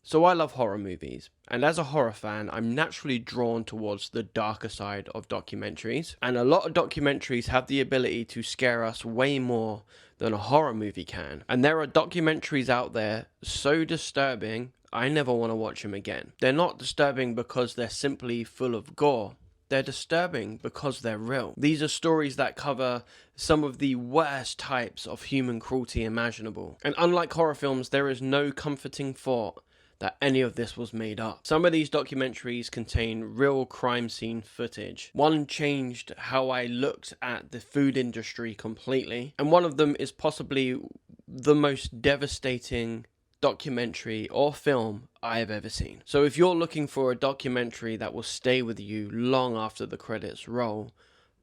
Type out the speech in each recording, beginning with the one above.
So I love horror movies, and as a horror fan, I'm naturally drawn towards the darker side of documentaries. And a lot of documentaries have the ability to scare us way more than a horror movie can. And there are documentaries out there so disturbing, I never want to watch them again. They're not disturbing because they're simply full of gore. They're disturbing because they're real. These are stories that cover some of the worst types of human cruelty imaginable. And unlike horror films, there is no comforting thought that any of this was made up. Some of these documentaries contain real crime scene footage. One changed how I looked at the food industry completely, and one of them is possibly the most devastating documentary or film I have ever seen. So if you're looking for a documentary that will stay with you long after the credits roll,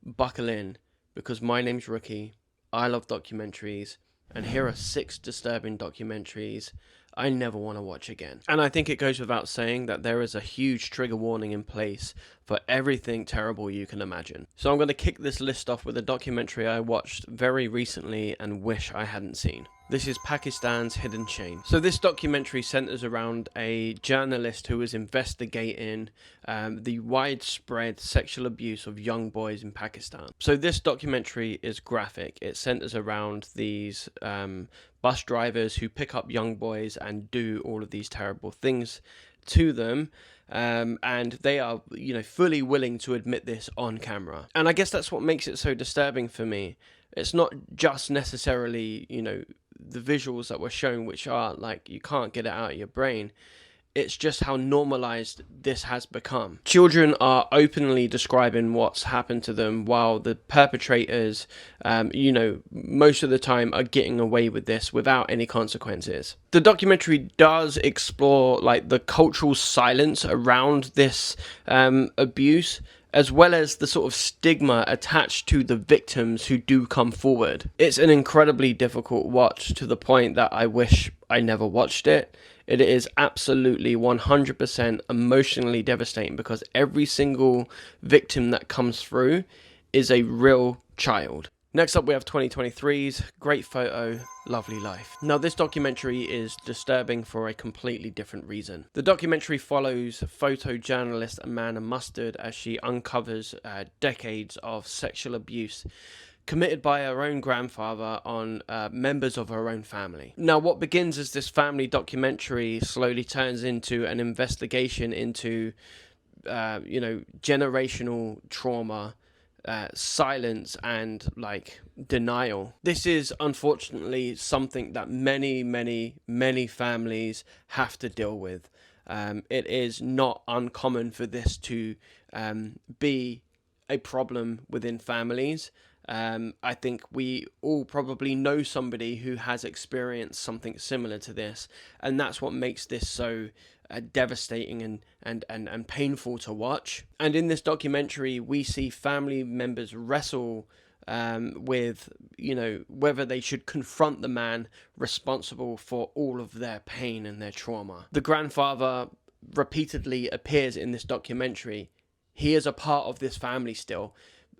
buckle in, because my name's Rookie, I love documentaries, and here are 6 disturbing documentaries I never want to watch again. And I think it goes without saying that there is a huge trigger warning in place for everything terrible you can imagine. So I'm going to kick this list off with a documentary I watched very recently and wish I hadn't seen. This is Pakistan's Hidden Chain. So this documentary centers around a journalist who is investigating the widespread sexual abuse of young boys in Pakistan. So this documentary is graphic. It centers around these bus drivers who pick up young boys and do all of these terrible things to them. And they are, fully willing to admit this on camera. And I guess that's what makes it so disturbing for me. It's not just necessarily, the visuals that were shown, which are like, you can't get it out of your brain. It's just how normalized this has become. Children are openly describing what's happened to them, while the perpetrators, most of the time are getting away with this without any consequences. The documentary does explore the cultural silence around this abuse, as well as the sort of stigma attached to the victims who do come forward. It's an incredibly difficult watch, to the point that I wish I never watched it. It is absolutely 100% emotionally devastating, because every single victim that comes through is a real child. Next up, we have 2023's Great Photo, Lovely Life. Now, this documentary is disturbing for a completely different reason. The documentary follows photojournalist Amanda Mustard as she uncovers decades of sexual abuse committed by her own grandfather on members of her own family. Now, what begins as this family documentary slowly turns into an investigation into, generational trauma, silence, and denial. This is unfortunately something that many families have to deal with. It is not uncommon for this to be a problem within families. I think we all probably know somebody who has experienced something similar to this, and that's what makes this so devastating and painful to watch. And in this documentary, we see family members wrestle with, whether they should confront the man responsible for all of their pain and their trauma. The grandfather repeatedly appears in this documentary. He is a part of this family still.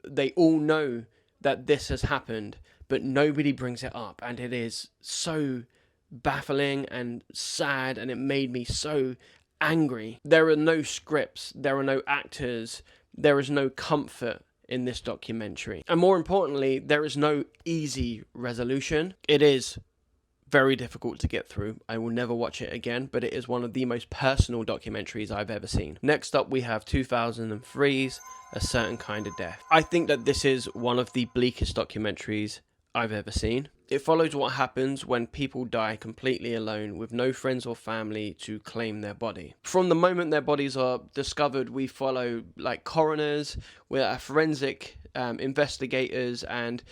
They all know that this has happened, but nobody brings it up, and it is so baffling and sad, and it made me so angry. There are no scripts, there are no actors, there is no comfort in this documentary, and more importantly, there is no easy resolution. It is very difficult to get through. I will never watch it again, but it is one of the most personal documentaries I've ever seen. Next up, we have 2003's A Certain Kind of Death. I think that this is one of the bleakest documentaries I've ever seen. It follows what happens when people die completely alone with no friends or family to claim their body. From the moment their bodies are discovered, we follow coroners, we're forensic investigators, and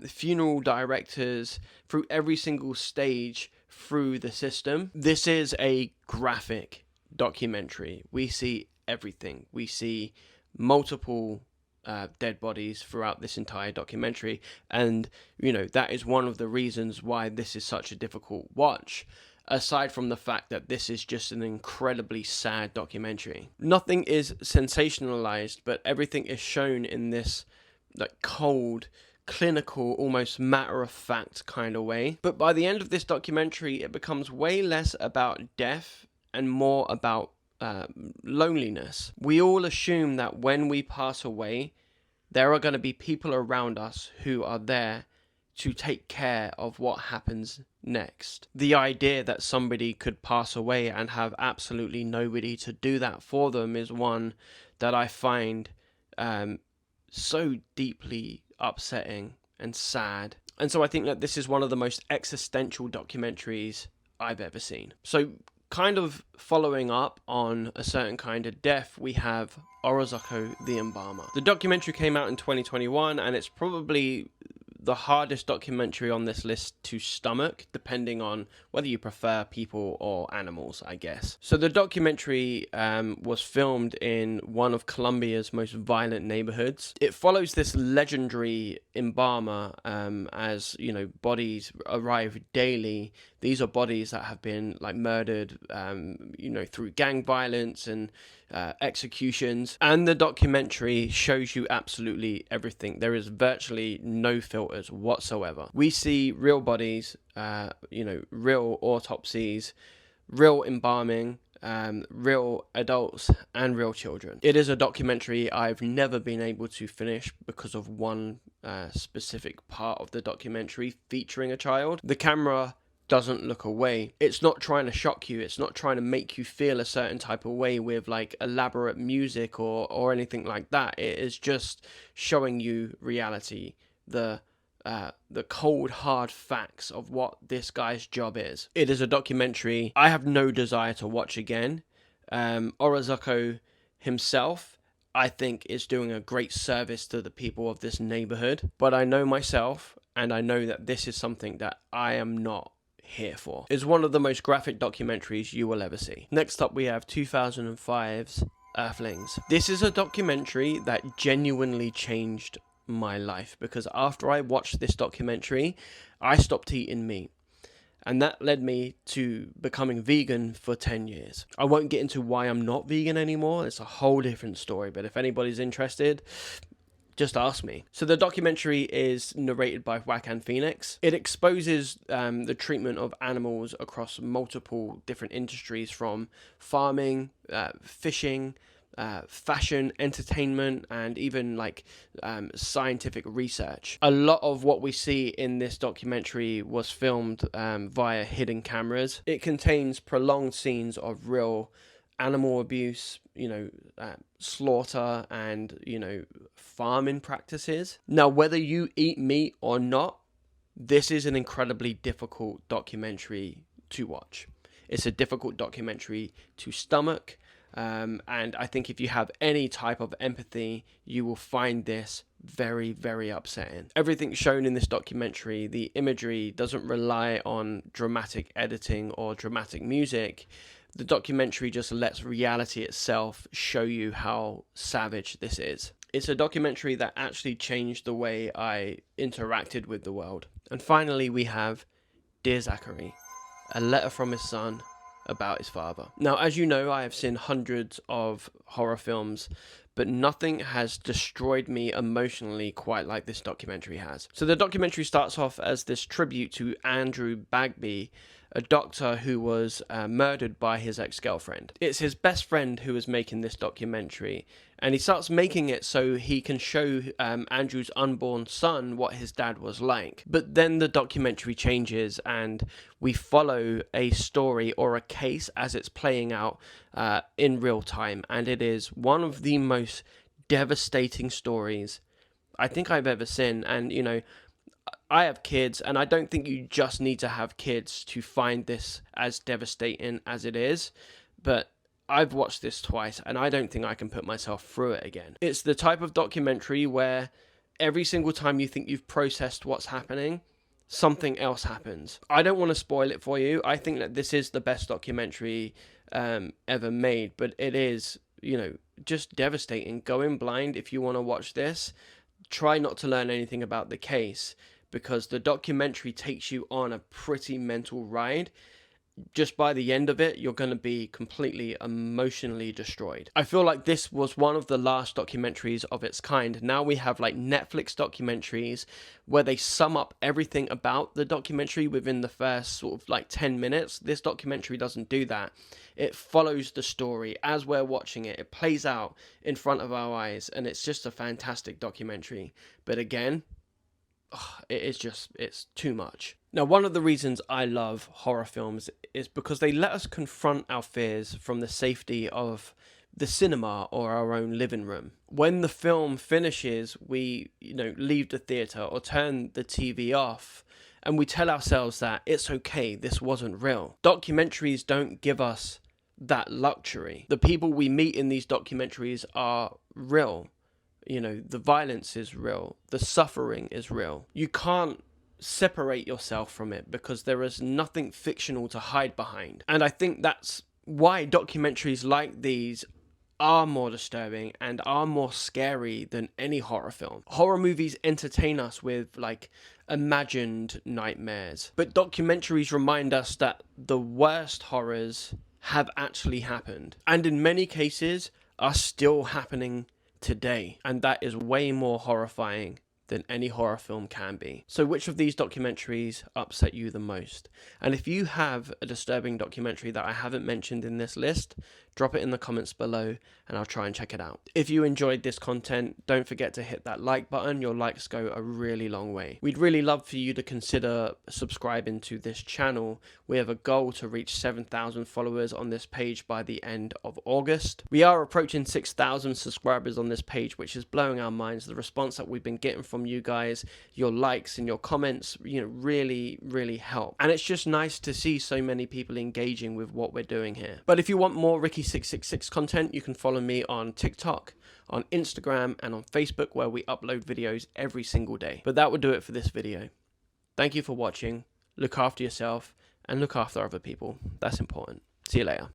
funeral directors through every single stage through the system. This is a graphic documentary. We see everything. We see multiple dead bodies throughout this entire documentary, and that is one of the reasons why this is such a difficult watch, aside from the fact that this is just an incredibly sad documentary. Nothing is sensationalized, but everything is shown in this cold, clinical, almost matter-of-fact kind of way. But by the end of this documentary, it becomes way less about death and more about loneliness. We all assume that when we pass away, there are going to be people around us who are there to take care of what happens next. The idea that somebody could pass away and have absolutely nobody to do that for them is one that I find so deeply upsetting and sad. And so I think that this is one of the most existential documentaries I've ever seen. So kind of following up on a certain kind of death, we have Orozco the Embalmer. The documentary came out in 2021, and it's probably the hardest documentary on this list to stomach, depending on whether you prefer people or animals, I guess. So the documentary was filmed in one of Colombia's most violent neighborhoods. It follows this legendary embalmer as, you know, bodies arrive daily. These are bodies that have been like murdered, you know, through gang violence and executions. And the documentary shows you absolutely everything. There is virtually no filters whatsoever. We see real bodies, you know, real autopsies, real embalming, real adults and real children. It is a documentary I've never been able to finish because of one specific part of the documentary featuring a child. The camera doesn't look away. It's not trying to shock you. It's not trying to make you feel a certain type of way with like elaborate music or anything like that. It is just showing you reality, the cold hard facts of what this guy's job is. It is a documentary I have no desire to watch again. Orozco himself, I think, is doing a great service to the people of this neighborhood, but I know myself, and I know that this is something that I am not here for. It's one of the most graphic documentaries you will ever see. Next up, we have 2005's Earthlings. This is a documentary that genuinely changed my life, because after I watched this documentary, I stopped eating meat. And that led me to becoming vegan for 10 years. I won't get into why I'm not vegan anymore. It's a whole different story. But if anybody's interested, just ask me. So the documentary is narrated by Joaquin Phoenix. It exposes the treatment of animals across multiple different industries, from farming, fishing, fashion, entertainment, and even like scientific research. A lot of what we see in this documentary was filmed via hidden cameras. It contains prolonged scenes of real animal abuse, you know, slaughter, and, you know, farming practices. Now, whether you eat meat or not, this is an incredibly difficult documentary to watch. It's a difficult documentary to stomach. And I think if you have any type of empathy, you will find this very, very upsetting. Everything shown in this documentary, the imagery doesn't rely on dramatic editing or dramatic music. The documentary just lets reality itself show you how savage this is. It's a documentary that actually changed the way I interacted with the world. And finally, we have Dear Zachary, a letter from his son about his father. Now, as you know, I have seen hundreds of horror films, but nothing has destroyed me emotionally quite like this documentary has. So the documentary starts off as this tribute to Andrew Bagby, a doctor who was murdered by his ex-girlfriend. It's his best friend who is making this documentary, and he starts making it so he can show Andrew's unborn son what his dad was like. But then the documentary changes, and we follow a story or a case as it's playing out in real time, and it is one of the most devastating stories I think I've ever seen. And, you know, I have kids, and I don't think you just need to have kids to find this as devastating as it is, but I've watched this twice, and I don't think I can put myself through it again. It's the type of documentary where every single time you think you've processed what's happening, something else happens. I don't want to spoil it for you. I think that this is the best documentary ever made, but it is, you know, just devastating. Go in blind if you want to watch this. Try not to learn anything about the case, because the documentary takes you on a pretty mental ride. just by the end of it, you're going to be completely emotionally destroyed. I feel like this was one of the last documentaries of its kind. Now we have like Netflix documentaries where they sum up everything about the documentary within the first sort of like 10 minutes. This documentary doesn't do that. It follows the story as we're watching it. It plays out in front of our eyes, and it's just a fantastic documentary. But again, it's too much. Now, one of the reasons I love horror films is because they let us confront our fears from the safety of the cinema or our own living room. When the film finishes, we, leave the theater or turn the TV off, and we tell ourselves that it's okay, this wasn't real. Documentaries don't give us that luxury. The people we meet in these documentaries are real. The violence is real. The suffering is real. You can't separate yourself from it because there is nothing fictional to hide behind. And I think that's why documentaries like these are more disturbing and are more scary than any horror film. Horror movies entertain us with like imagined nightmares, but documentaries remind us that the worst horrors have actually happened, and in many cases are still happening today, and that is way more horrifying than any horror film can be. So which of these documentaries upset you the most? And if you have a disturbing documentary that I haven't mentioned in this list, drop it in the comments below and I'll try and check it out. If you enjoyed this content, don't forget to hit that like button. Your likes go a really long way. We'd really love for you to consider subscribing to this channel. We have a goal to reach 7,000 followers on this page by the end of August. We are approaching 6,000 subscribers on this page, which is blowing our minds. The response that we've been getting from you guys, your likes and your comments, really help. And it's just nice to see so many people engaging with what we're doing here. But if you want more Ricky666 content, you can follow me on TikTok, on Instagram, and on Facebook, where we upload videos every single day. But that would do it for this video. Thank you for watching. Look after yourself and look after other people. That's important. See you later.